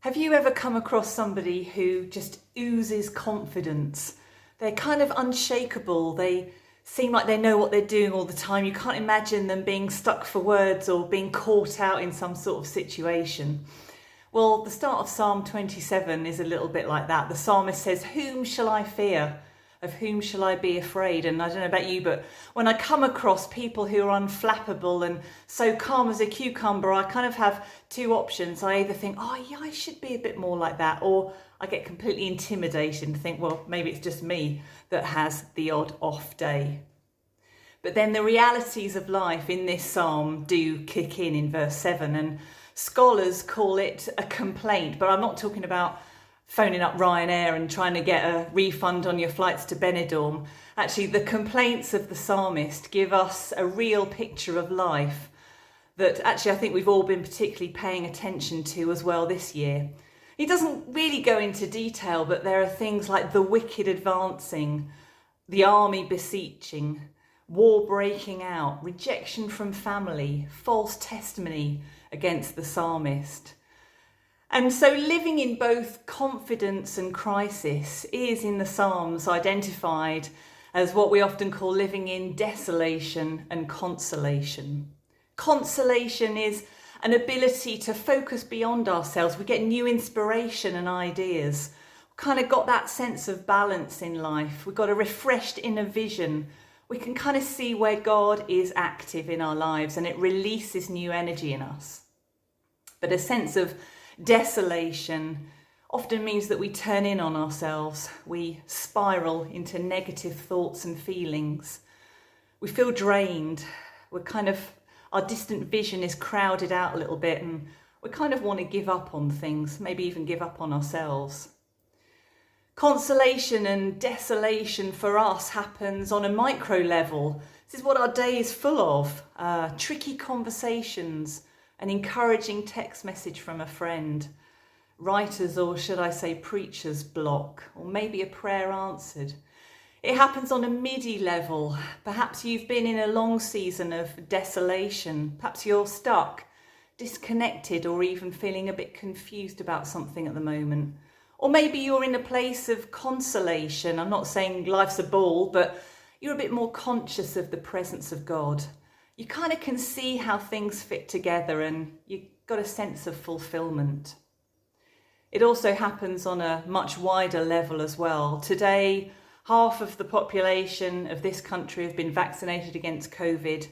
Have you ever come across somebody who just oozes confidence? They're kind of unshakable. They seem like they know what they're doing all the time. You can't imagine them being stuck for words or being caught out in some sort of situation. Well, the start of Psalm 27 is a little bit like that. The psalmist says, "Whom shall I fear? Of whom shall I be afraid?" And I don't know about you, but when I come across people who are unflappable and so calm as a cucumber, I kind of have two options. I either think, oh yeah, I should be a bit more like that, or I get completely intimidated and think, well, maybe it's just me that has the odd off day. But then the realities of life in this psalm do kick in verse 7, and scholars call it a complaint, but I'm not talking about phoning up Ryanair and trying to get a refund on your flights to Benidorm. Actually, the complaints of the psalmist give us a real picture of life that actually I think we've all been particularly paying attention to as well this year. He doesn't really go into detail, but there are things like the wicked advancing, the army beseeching, war breaking out, rejection from family, false testimony against the psalmist. And so living in both confidence and crisis is in the Psalms identified as what we often call living in desolation and consolation. Consolation is an ability to focus beyond ourselves. We get new inspiration and ideas. We've kind of got that sense of balance in life. We've got a refreshed inner vision. We can kind of see where God is active in our lives, and it releases new energy in us. But a sense of desolation often means that we turn in on ourselves. We spiral into negative thoughts and feelings. We feel drained. Our distant vision is crowded out a little bit, and we kind of want to give up on things, maybe even give up on ourselves. Consolation and desolation for us happens on a micro level. This is what our day is full of. Tricky conversations, an encouraging text message from a friend, writer's, or should I say preacher's block, or maybe a prayer answered. It happens on a midi level. Perhaps you've been in a long season of desolation. Perhaps you're stuck, disconnected, or even feeling a bit confused about something at the moment. Or maybe you're in a place of consolation. I'm not saying life's a ball, but you're a bit more conscious of the presence of God. You kind of can see how things fit together, and you've got a sense of fulfillment. It also happens on a much wider level as well. Today, half of the population of this country have been vaccinated against COVID,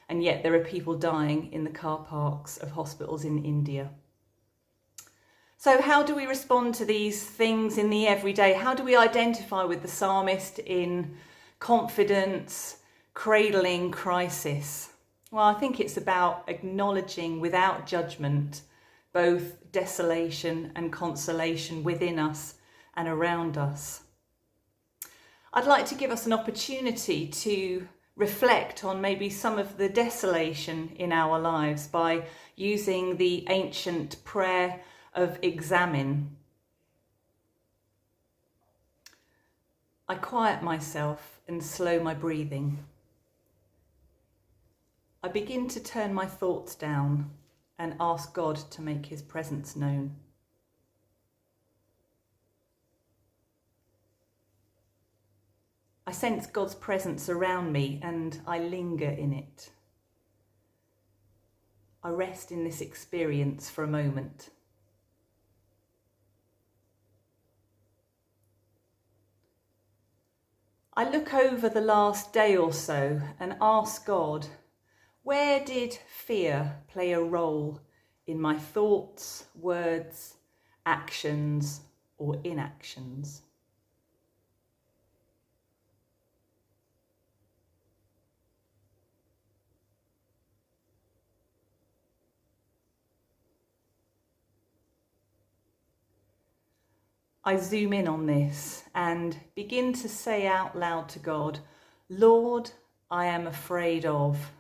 and yet there are people dying in the car parks of hospitals in India. So how do we respond to these things in the everyday? How do we identify with the psalmist in confidence, cradling crisis? Well, I think it's about acknowledging without judgment both desolation and consolation within us and around us. I'd like to give us an opportunity to reflect on maybe some of the desolation in our lives by using the ancient prayer of Examen. I quiet myself and slow my breathing. I begin to turn my thoughts down and ask God to make his presence known. I sense God's presence around me and I linger in it. I rest in this experience for a moment. I look over the last day or so and ask God, where did fear play a role in my thoughts, words, actions, or inactions? I zoom in on this and begin to say out loud to God, Lord, I am afraid of,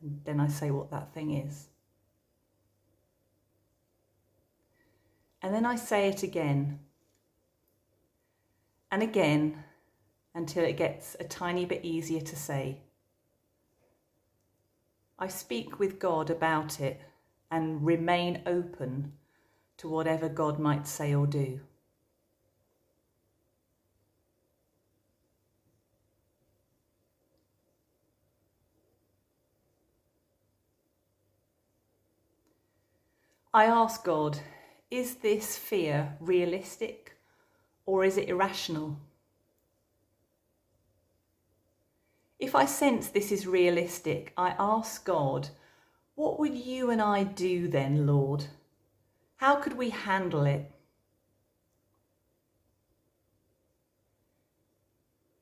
and then I say what that thing is. And then I say it again and again until it gets a tiny bit easier to say. I speak with God about it and remain open to whatever God might say or do. I ask God, is this fear realistic or is it irrational? If I sense this is realistic, I ask God, what would you and I do then, Lord? How could we handle it?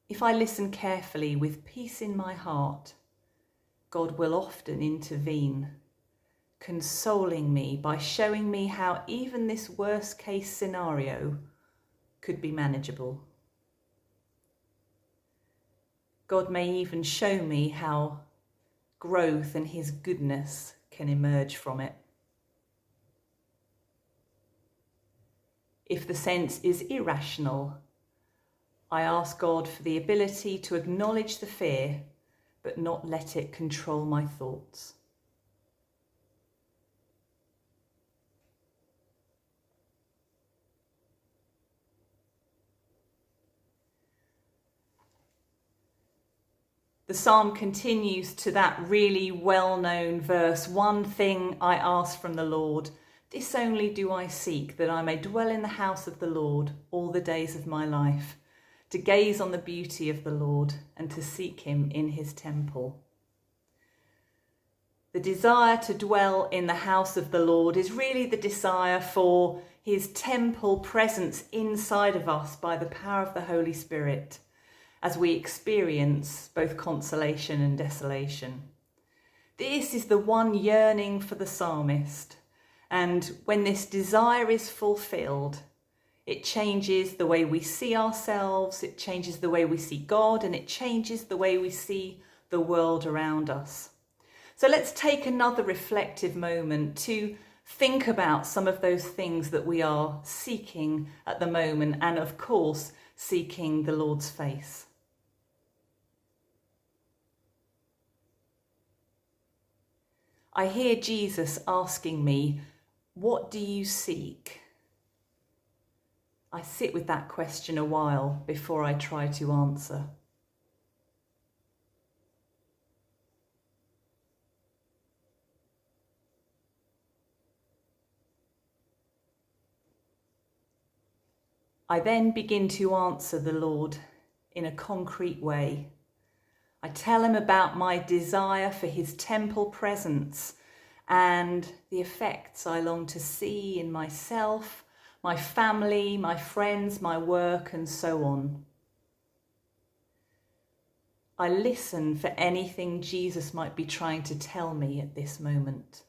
If I listen carefully with peace in my heart, God will often intervene, consoling me by showing me how even this worst case scenario could be manageable. God may even show me how growth and his goodness can emerge from it. If the sense is irrational, I ask God for the ability to acknowledge the fear, but not let it control my thoughts. The psalm continues to that really well-known verse, one thing I ask from the Lord, this only do I seek, that I may dwell in the house of the Lord all the days of my life, to gaze on the beauty of the Lord and to seek him in his temple. The desire to dwell in the house of the Lord is really the desire for his temple presence inside of us by the power of the Holy Spirit, as we experience both consolation and desolation. This is the one yearning for the psalmist, and when this desire is fulfilled, it changes the way we see ourselves, it changes the way we see God, and it changes the way we see the world around us. So let's take another reflective moment to think about some of those things that we are seeking at the moment, and of course, seeking the Lord's face. I hear Jesus asking me, what do you seek? I sit with that question a while before I try to answer. I then begin to answer the Lord in a concrete way. I tell him about my desire for his temple presence and the effects I long to see in myself, my family, my friends, my work, and so on. I listen for anything Jesus might be trying to tell me at this moment.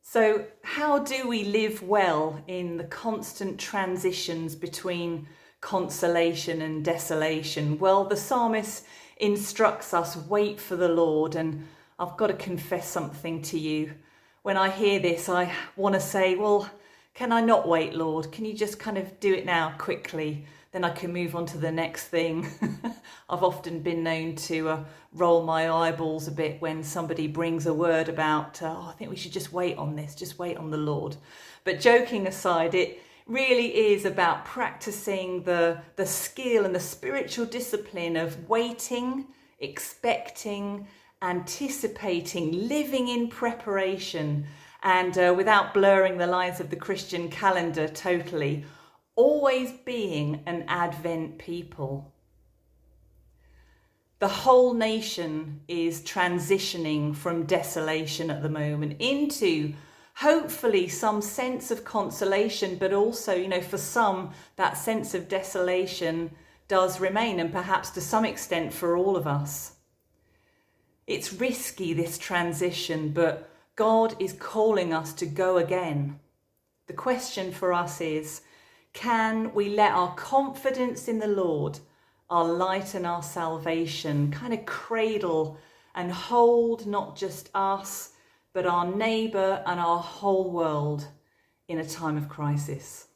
So how do we live well in the constant transitions between consolation and desolation? Well, the psalmist instructs us, wait for the Lord. And I've got to confess something to you. When I hear this, I want to say, well, can I not wait, Lord? Can you just kind of do it now quickly? Then I can move on to the next thing. I've often been known to roll my eyeballs a bit when somebody brings a word about, I think we should just wait on this, just wait on the Lord. But joking aside, it really is about practicing the skill and the spiritual discipline of waiting, expecting, anticipating, living in preparation, and without blurring the lines of the Christian calendar totally, always being an Advent people. The whole nation is transitioning from desolation at the moment into hopefully some sense of consolation, but also, for some, that sense of desolation does remain, and perhaps to some extent for all of us. It's risky, this transition, but God is calling us to go again. The question for us is, can we let our confidence in the Lord, our light and our salvation, kind of cradle and hold not just us, but our neighbour and our whole world in a time of crisis.